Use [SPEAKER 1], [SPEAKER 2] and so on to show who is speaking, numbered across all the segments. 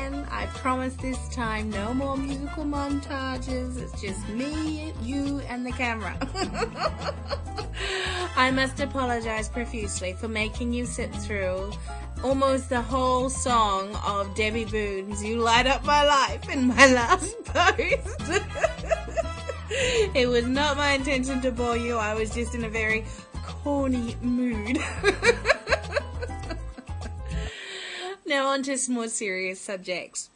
[SPEAKER 1] again. I promise this time no more musical montages. It's just me, you, and the camera. I must apologize profusely for making you sit through almost the whole song of Debbie Boone's "You Light Up My Life" in my last post. It was not my intention to bore you. I was just in a very corny mood. Now on to some more serious subjects.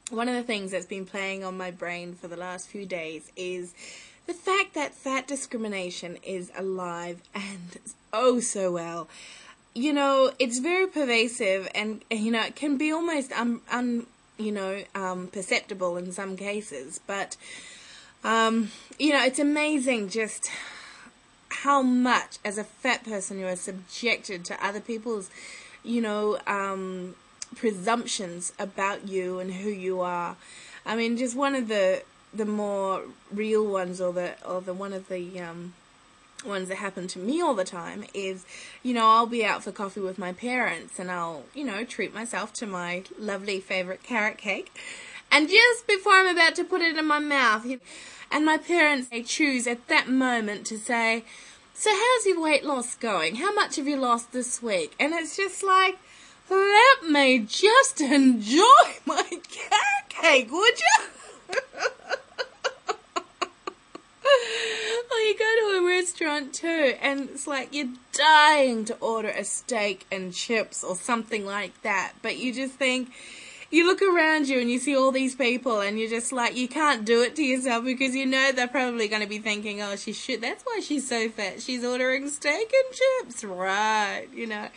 [SPEAKER 1] One of the things that's been playing on my brain for the last few days is the fact that fat discrimination is alive and oh so well. You know, it's very pervasive and, you know, it can be almost perceptible in some cases. But, you know, it's amazing just how much as a fat person you are subjected to other people's, you know, presumptions about you and who you are. I mean, just one of the more real ones, or the one of the ones that happen to me all the time is, you know, I'll be out for coffee with my parents and I'll, you know, treat myself to my lovely favourite carrot cake, and just before I'm about to put it in my mouth, and my parents, they choose at that moment to say, "So how's your weight loss going? How much have you lost this week?" And it's just like, let me just enjoy my carrot cake, would you? Or you go to a restaurant too, and it's like you're dying to order a steak and chips or something like that, but you just think, you look around you and you see all these people and you're just like, you can't do it to yourself because you know they're probably going to be thinking, oh, she should, that's why she's so fat, she's ordering steak and chips, right? You know,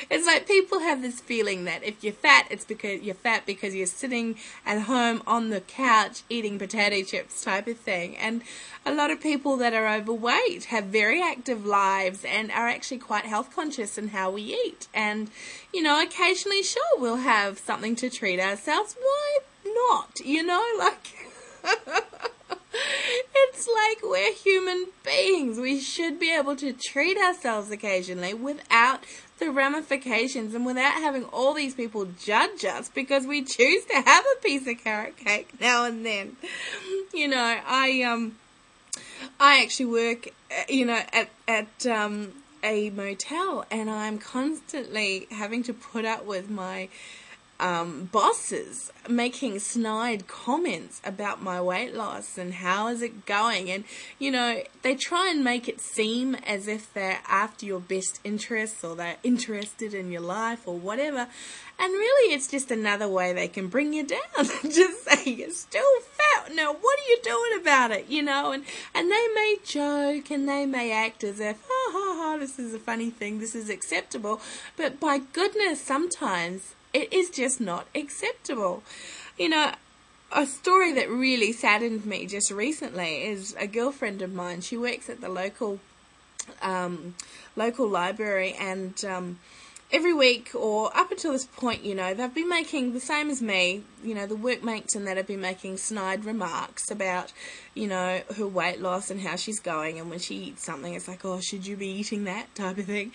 [SPEAKER 1] it's like people have this feeling that if you're fat, it's because you're fat because you're sitting at home on the couch eating potato chips type of thing. And a lot of people that are overweight have very active lives and are actually quite health conscious in how we eat. And, you know, occasionally, sure, we'll have something to treat ourselves. Why not? You know, like, it's like we're human beings. We should be able to treat ourselves occasionally without the ramifications and without having all these people judge us because we choose to have a piece of carrot cake now and then. You know, I actually work, you know, at a motel, and I'm constantly having to put up with my bosses making snide comments about my weight loss and how is it going. And, you know, they try and make it seem as if they're after your best interests or they're interested in your life or whatever. And really, it's just another way they can bring you down and just say, you're still fat. Now, what are you doing about it? You know, and they may joke and they may act as if, ha, ha, ha, this is a funny thing, this is acceptable. But by goodness, sometimes it is just not acceptable. You know, a story that really saddened me just recently is a girlfriend of mine. She works at the local library, and every week, or up until this point, you know, they've been making, the same as me, you know, the workmates and that have been making snide remarks about, you know, her weight loss and how she's going, and when she eats something, it's like, oh, should you be eating that type of thing.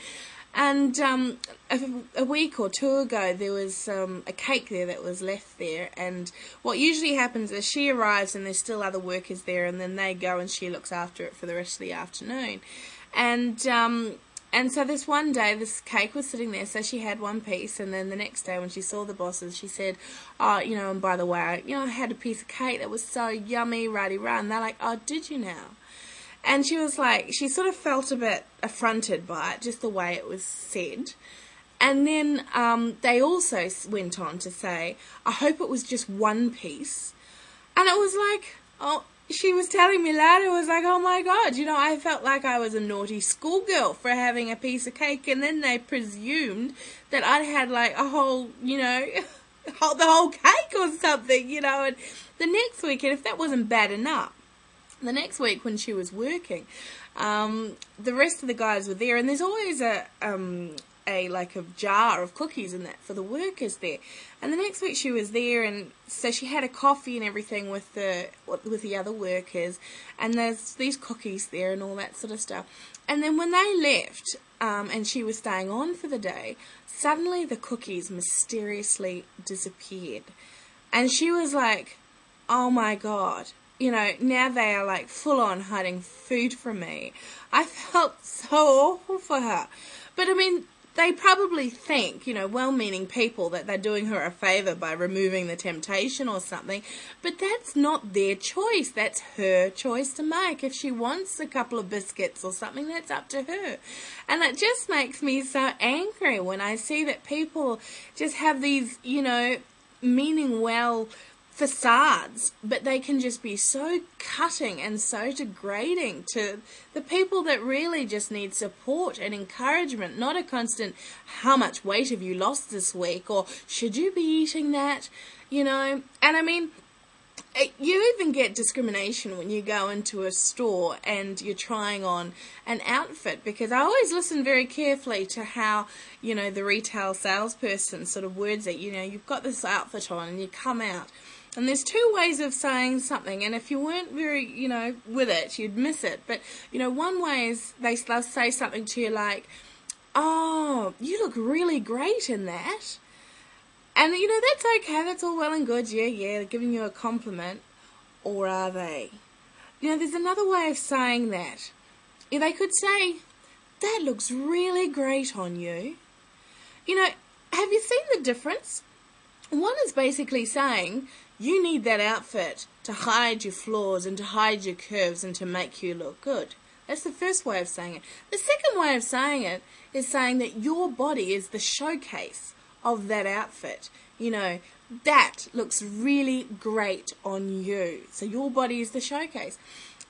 [SPEAKER 1] And a week or two ago, there was a cake there that was left there, and what usually happens is she arrives and there's still other workers there, and then they go and she looks after it for the rest of the afternoon. And so this one day, this cake was sitting there, so she had one piece, and then the next day when she saw the bosses, she said, oh, you know, and by the way, you know, I had a piece of cake that was so yummy, rah-de-rah, and they're like, oh, did you now? And she was like, she sort of felt a bit affronted by it, just the way it was said. And then they also went on to say, I hope it was just one piece. And it was like, oh, she was telling me later, it was like, oh my God, you know, I felt like I was a naughty schoolgirl for having a piece of cake. And then they presumed that I'd had like a whole, you know, the whole cake or something, you know. And the next week, and if that wasn't bad enough, the next week when she was working, the rest of the guys were there, and there's always a jar of cookies and that for the workers there. And the next week she was there, and so she had a coffee and everything with the other workers, and there's these cookies there and all that sort of stuff. And then when they left, and she was staying on for the day, suddenly the cookies mysteriously disappeared. And she was like, oh my God, you know, now they are like full on hiding food from me. I felt so awful for her. But I mean, they probably think, you know, well-meaning people, that they're doing her a favour by removing the temptation or something. But that's not their choice. That's her choice to make. If she wants a couple of biscuits or something, that's up to her. And it just makes me so angry when I see that people just have these, you know, meaning well facades, but they can just be so cutting and so degrading to the people that really just need support and encouragement, not a constant, how much weight have you lost this week, or should you be eating that, you know. And I mean, you even get discrimination when you go into a store and you're trying on an outfit, because I always listen very carefully to how, you know, the retail salesperson sort of words it. You know, you've got this outfit on and you come out, and there's two ways of saying something, and if you weren't very, you know, with it, you'd miss it. But, you know, one way is they'll say something to you like, oh, you look really great in that. And, you know, that's okay, that's all well and good, yeah, they're giving you a compliment. Or are they? You know, there's another way of saying that. Yeah, they could say, that looks really great on you. You know, have you seen the difference? One is basically saying, you need that outfit to hide your flaws and to hide your curves and to make you look good. That's the first way of saying it. The second way of saying it is saying that your body is the showcase of that outfit. You know, that looks really great on you. So your body is the showcase.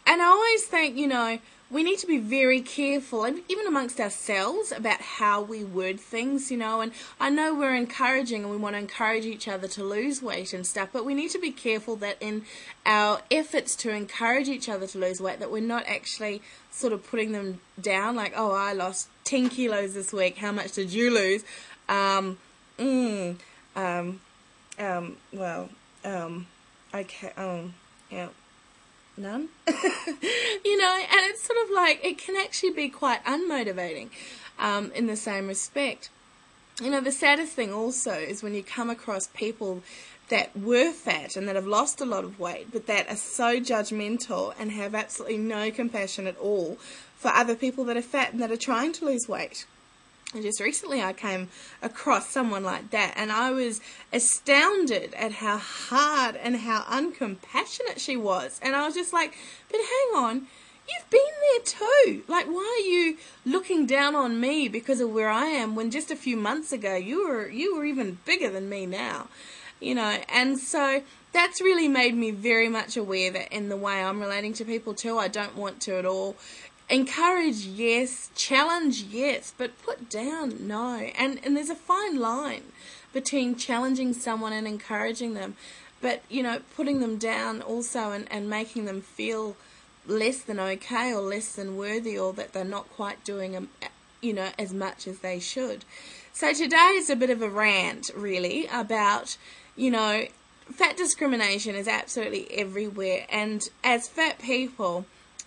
[SPEAKER 1] And I always think, you know, we need to be very careful, and even amongst ourselves, about how we word things, you know. And I know we're encouraging and we want to encourage each other to lose weight and stuff, but we need to be careful that in our efforts to encourage each other to lose weight, that we're not actually sort of putting them down, like, oh, I lost 10 kilos this week, how much did you lose? Okay, yeah. None. You know, and it's sort of like, it can actually be quite unmotivating in the same respect. You know, the saddest thing also is when you come across people that were fat and that have lost a lot of weight, but that are so judgmental and have absolutely no compassion at all for other people that are fat and that are trying to lose weight. And just recently I came across someone like that, and I was astounded at how hard and how uncompassionate she was. And I was just like, but hang on, you've been there too. Like, why are you looking down on me because of where I am, when just a few months ago you were even bigger than me now? You know, and so that's really made me very much aware that in the way I'm relating to people too, I don't want to at all. Encourage, yes. Challenge, yes. But put down, no. And there's a fine line between challenging someone and encouraging them. But, you know, putting them down also and making them feel less than okay or less than worthy, or that they're not quite doing, you know, as much as they should. So today is a bit of a rant, really, about, you know, fat discrimination is absolutely everywhere. And as fat people,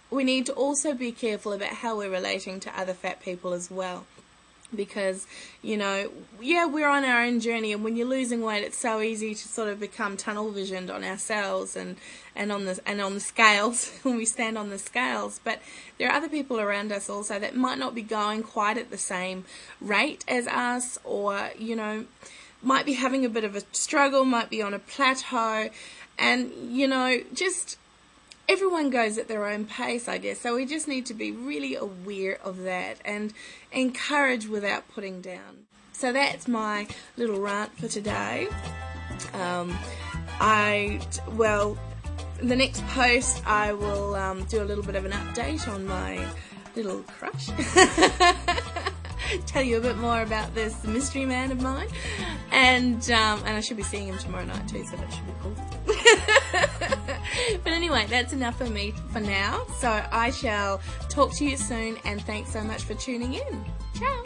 [SPEAKER 1] we need to also be careful about how we're relating to other fat people as well. Because, you know, yeah, we're on our own journey, and when you're losing weight, it's so easy to sort of become tunnel visioned on ourselves and on the scales when we stand on the scales. But there are other people around us also that might not be going quite at the same rate as us, or, you know, might be having a bit of a struggle, might be on a plateau, and, you know, just everyone goes at their own pace, I guess. So we just need to be really aware of that and encourage without putting down. So that's my little rant for today. The next post I will do a little bit of an update on my little crush. Tell you a bit more about this mystery man of mine, and I should be seeing him tomorrow night too, so that should be cool. But anyway, that's enough for me for now, so I shall talk to you soon, and thanks so much for tuning in. Ciao.